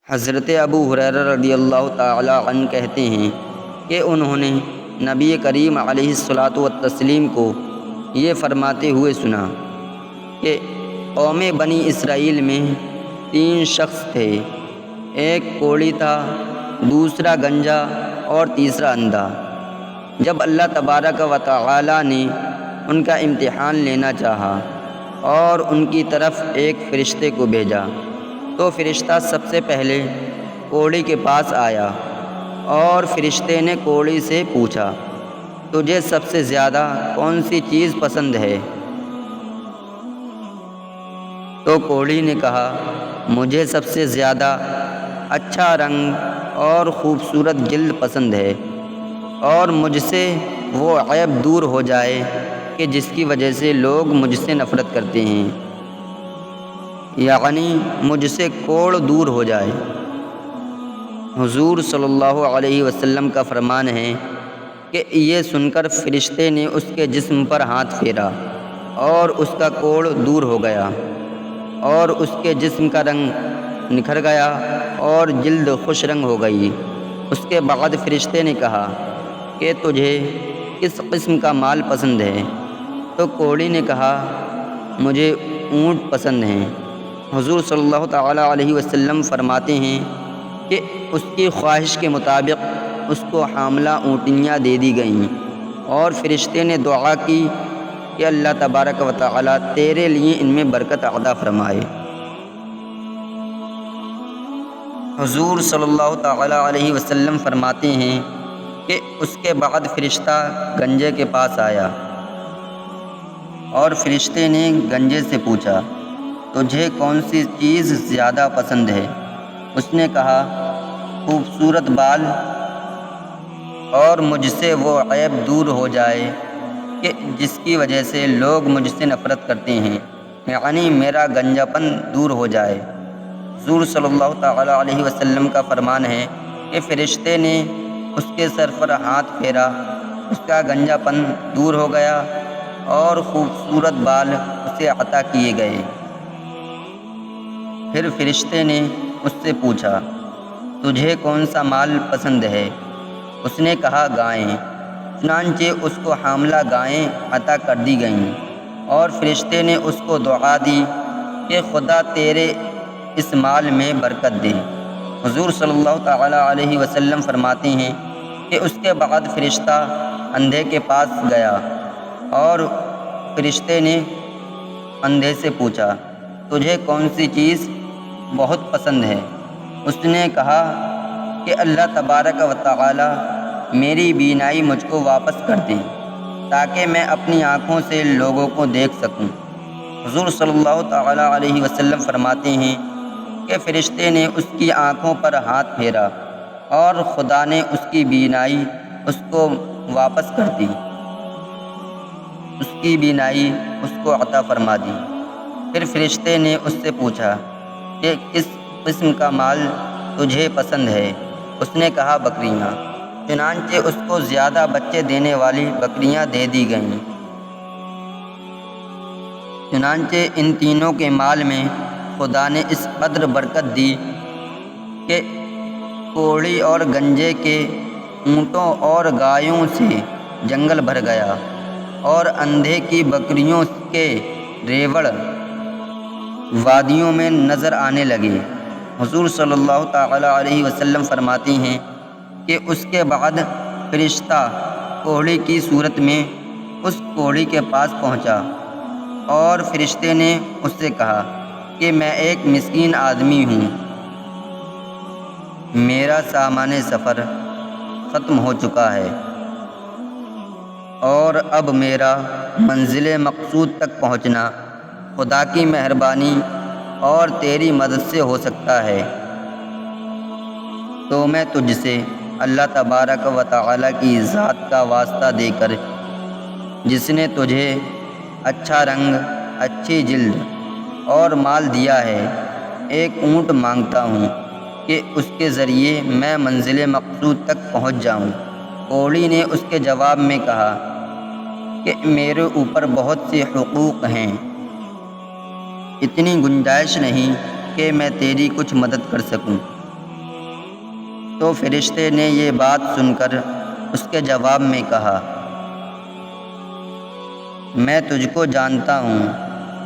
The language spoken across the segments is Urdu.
حضرت ابو ہریرہ رضی اللہ تعالی عنہ کہتے ہیں کہ انہوں نے نبی کریم علیہ الصلاۃ والتسلیم کو یہ فرماتے ہوئے سنا کہ قوم بنی اسرائیل میں 3 شخص تھے، ایک کوڑی تھا، دوسرا گنجا اور تیسرا اندھا۔ جب اللہ تبارک و تعالی نے ان کا امتحان لینا چاہا اور ان کی طرف ایک فرشتے کو بھیجا تو فرشتہ سب سے پہلے کوڑی کے پاس آیا اور فرشتے نے کوڑی سے پوچھا، تجھے سب سے زیادہ کون سی چیز پسند ہے؟ تو کوڑی نے کہا، مجھے سب سے زیادہ اچھا رنگ اور خوبصورت جلد پسند ہے، اور مجھ سے وہ عیب دور ہو جائے کہ جس کی وجہ سے لوگ مجھ سے نفرت کرتے ہیں، یعنی مجھ سے کوڑ دور ہو جائے۔ حضور صلی اللہ علیہ وسلم کا فرمان ہے کہ یہ سن کر فرشتے نے اس کے جسم پر ہاتھ پھیرا اور اس کا کوڑ دور ہو گیا اور اس کے جسم کا رنگ نکھر گیا اور جلد خوش رنگ ہو گئی۔ اس کے بعد فرشتے نے کہا کہ تجھے کس قسم کا مال پسند ہے؟ تو کوڑی نے کہا، مجھے اونٹ پسند ہیں۔ حضور صلی اللہ تعالی علیہ وسلم فرماتے ہیں کہ اس کی خواہش کے مطابق اس کو حاملہ اونٹنیاں دے دی گئیں، اور فرشتے نے دعا کی کہ اللہ تبارک و تعالی تیرے لیے ان میں برکت عطا فرمائے۔ حضور صلی اللہ تعالی علیہ وسلم فرماتے ہیں کہ اس کے بعد فرشتہ گنجے کے پاس آیا اور فرشتے نے گنجے سے پوچھا، تجھے کون سی چیز زیادہ پسند ہے؟ اس نے کہا، خوبصورت بال، اور مجھ سے وہ عیب دور ہو جائے کہ جس کی وجہ سے لوگ مجھ سے نفرت کرتے ہیں، یعنی میرا گنجا پن دور ہو جائے۔ حضور صلی اللہ تعالی علیہ وسلم کا فرمان ہے کہ فرشتے نے اس کے سر پر ہاتھ پھیرا، اس کا گنجا پن دور ہو گیا اور خوبصورت بال اسے عطا کیے گئے۔ پھر فرشتے نے اس سے پوچھا، تجھے کون سا مال پسند ہے؟ اس نے کہا، گائیں۔ چنانچہ اس کو حاملہ گائیں عطا کر دی گئیں، اور فرشتے نے اس کو دعا دی کہ خدا تیرے اس مال میں برکت دے۔ حضور صلی اللہ تعالی علیہ وسلم فرماتے ہیں کہ اس کے بعد فرشتہ اندھے کے پاس گیا اور فرشتے نے اندھے سے پوچھا، تجھے کون سی چیز بہت پسند ہے؟ اس نے کہا کہ اللہ تبارک و تعالی میری بینائی مجھ کو واپس کر دے تاکہ میں اپنی آنکھوں سے لوگوں کو دیکھ سکوں۔ حضور صلی اللہ تعالی علیہ وسلم فرماتے ہیں کہ فرشتے نے اس کی آنکھوں پر ہاتھ پھیرا اور خدا نے اس کی بینائی اس کو واپس کر دی، اس کی بینائی اس کو عطا فرما دی۔ پھر فرشتے نے اس سے پوچھا کہ کس قسم کا مال تجھے پسند ہے؟ اس نے کہا، بکریاں۔ چنانچہ اس کو زیادہ بچے دینے والی بکریاں دے دی گئیں۔ چنانچہ ان تینوں کے مال میں خدا نے اس قدر برکت دی کہ کوڑی اور گنجے کے اونٹوں اور گایوں سے جنگل بھر گیا، اور اندھے کی بکریوں کے ریوڑ وادیوں میں نظر آنے لگے۔ حضور صلی اللہ تعالی علیہ وسلم فرماتے ہیں کہ اس کے بعد فرشتہ کوڑی کی صورت میں اس کوڑی کے پاس پہنچا، اور فرشتے نے اس سے کہا کہ میں ایک مسکین آدمی ہوں، میرا سامان سفر ختم ہو چکا ہے اور اب میرا منزل مقصود تک پہنچنا خدا کی مہربانی اور تیری مدد سے ہو سکتا ہے، تو میں تجھ سے اللہ تبارک و تعالی کی ذات کا واسطہ دے کر، جس نے تجھے اچھا رنگ، اچھی جلد اور مال دیا ہے، ایک اونٹ مانگتا ہوں کہ اس کے ذریعے میں منزل مقصود تک پہنچ جاؤں۔ کوڑی نے اس کے جواب میں کہا کہ میرے اوپر بہت سے حقوق ہیں، اتنی گنجائش نہیں کہ میں تیری کچھ مدد کر سکوں۔ تو فرشتے نے یہ بات سن کر اس کے جواب میں کہا، میں تجھ کو جانتا ہوں،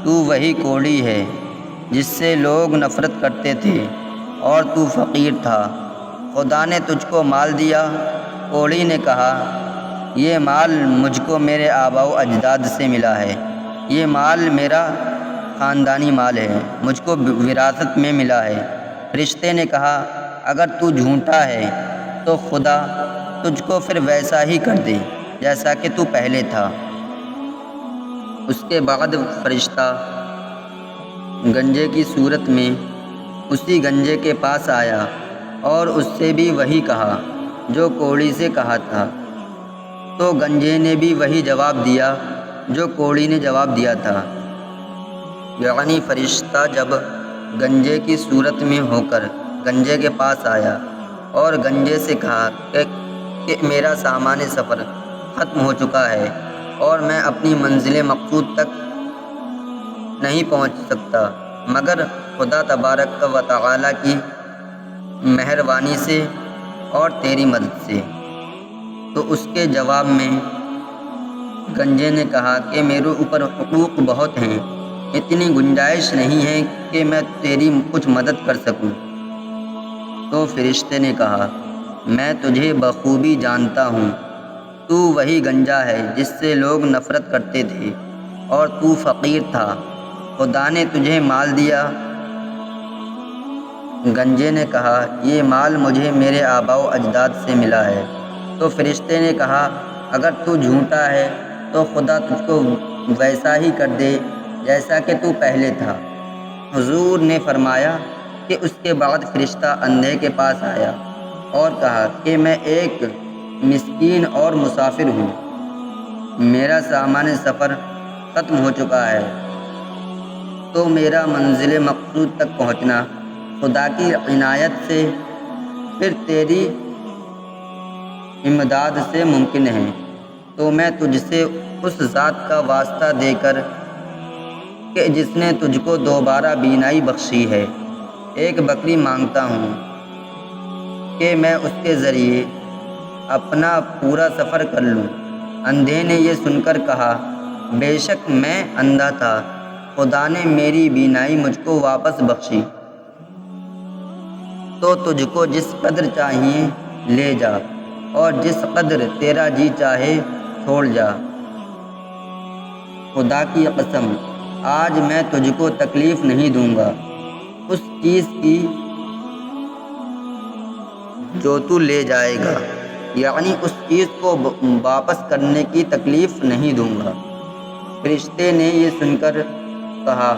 تو وہی کوڑی ہے جس سے لوگ نفرت کرتے تھے اور تو فقیر تھا، خدا نے تجھ کو مال دیا۔ کوڑی نے کہا، یہ مال مجھ کو میرے آباء و اجداد سے ملا ہے، یہ مال میرا خاندانی مال ہے، مجھ کو وراثت میں ملا ہے۔ فرشتے نے کہا، اگر تو جھوٹا ہے تو خدا تجھ کو پھر ویسا ہی کر دے جیسا کہ تو پہلے تھا۔ اس کے بعد فرشتہ گنجے کی صورت میں اسی گنجے کے پاس آیا اور اس سے بھی وہی کہا جو کوڑی سے کہا تھا۔ تو گنجے نے بھی وہی جواب دیا جو کوڑی نے جواب دیا تھا۔ یعنی فرشتہ جب گنجے کی صورت میں ہو کر گنجے کے پاس آیا اور گنجے سے کہا کہ میرا سامان سفر ختم ہو چکا ہے اور میں اپنی منزل مقصود تک نہیں پہنچ سکتا مگر خدا تبارک و تعالیٰ کی مہربانی سے اور تیری مدد سے، تو اس کے جواب میں گنجے نے کہا کہ میرے اوپر حقوق بہت ہیں، اتنی گنجائش نہیں ہے کہ میں تیری کچھ مدد کر سکوں۔ تو فرشتے نے کہا، میں تجھے بخوبی جانتا ہوں، تو وہی گنجا ہے جس سے لوگ نفرت کرتے تھے اور تو فقیر تھا، خدا نے تجھے مال دیا۔ گنجے نے کہا، یہ مال مجھے میرے آباء و اجداد سے ملا ہے۔ تو فرشتے نے کہا، اگر تو جھوٹا ہے تو خدا تجھ کو ویسا ہی کر دے جیسا کہ تو پہلے تھا۔ حضور نے فرمایا کہ اس کے بعد فرشتہ اندھے کے پاس آیا اور کہا کہ میں ایک مسکین اور مسافر ہوں، میرا سامان سفر ختم ہو چکا ہے، تو میرا منزل مقصود تک پہنچنا خدا کی عنایت سے پھر تیری امداد سے ممکن ہے، تو میں تجھ سے اس ذات کا واسطہ دے کر کہ جس نے تجھ کو دوبارہ بینائی بخشی ہے ایک بکری مانگتا ہوں کہ میں اس کے ذریعے اپنا پورا سفر کر لوں۔ اندھے نے یہ سن کر کہا، بے شک میں اندھا تھا، خدا نے میری بینائی مجھ کو واپس بخشی، تو تجھ کو جس قدر چاہیے لے جا اور جس قدر تیرا جی چاہے چھوڑ جا۔ خدا کی قسم، آج میں تجھ کو تکلیف نہیں دوں گا اس چیز کی جو تو لے جائے گا، یعنی اس چیز کو واپس کرنے کی تکلیف نہیں دوں گا۔ فرشتے نے یہ سن کر کہا،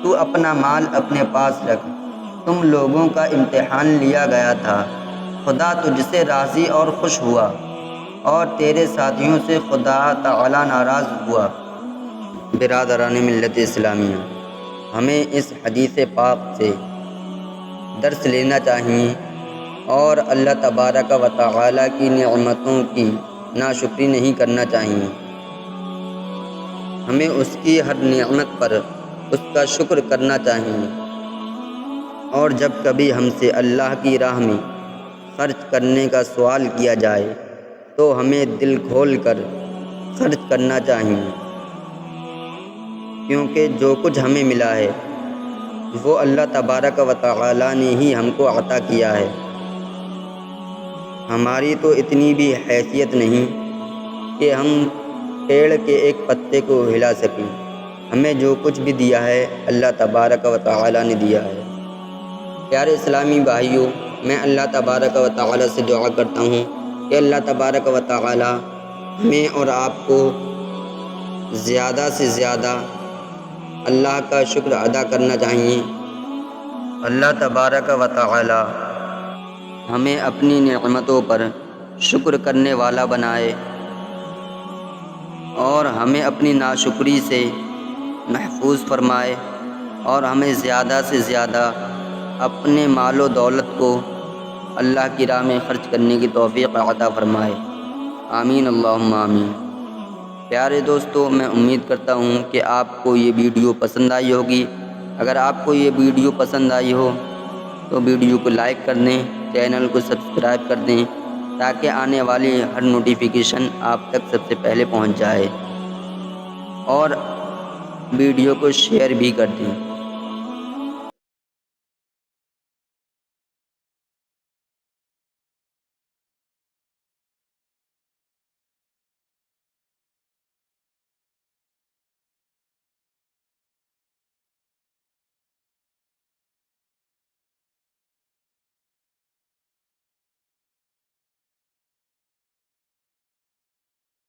تو اپنا مال اپنے پاس رکھ، تم لوگوں کا امتحان لیا گیا تھا، خدا تجھ سے راضی اور خوش ہوا اور تیرے ساتھیوں سے خدا تعالیٰ ناراض ہوا۔ برادران ملت اسلامیہ، ہمیں اس حدیث پاک سے درس لینا چاہیے اور اللہ تبارک و تعالیٰ کی نعمتوں کی ناشکری نہیں کرنا چاہیے۔ ہمیں اس کی ہر نعمت پر اس کا شکر کرنا چاہیے، اور جب کبھی ہم سے اللہ کی راہ میں خرچ کرنے کا سوال کیا جائے تو ہمیں دل کھول کر خرچ کرنا چاہیے، کیونکہ جو کچھ ہمیں ملا ہے وہ اللہ تبارک و تعالیٰ نے ہی ہم کو عطا کیا ہے۔ ہماری تو اتنی بھی حیثیت نہیں کہ ہم پیڑ کے ایک پتے کو ہلا سکیں، ہمیں جو کچھ بھی دیا ہے اللہ تبارک و تعالیٰ نے دیا ہے۔ پیارے اسلامی بھائیوں، میں اللہ تبارک و تعالیٰ سے دعا کرتا ہوں کہ اللہ تبارک و تعالیٰ ہمیں اور آپ کو زیادہ سے زیادہ اللہ کا شکر ادا کرنا چاہیے۔ اللہ تبارک و تعالی ہمیں اپنی نعمتوں پر شکر کرنے والا بنائے اور ہمیں اپنی ناشکری سے محفوظ فرمائے، اور ہمیں زیادہ سے زیادہ اپنے مال و دولت کو اللہ کی راہ میں خرچ کرنے کی توفیق عطا فرمائے۔ آمین اللہم آمین۔ پیارے دوستو، میں امید کرتا ہوں کہ آپ کو یہ ویڈیو پسند آئی ہوگی۔ اگر آپ کو یہ ویڈیو پسند آئی ہو تو ویڈیو کو لائک کر دیں، چینل کو سبسکرائب کر دیں تاکہ آنے والی ہر نوٹیفیکیشن آپ تک سب سے پہلے پہنچ جائے، اور ویڈیو کو شیئر بھی کر دیں۔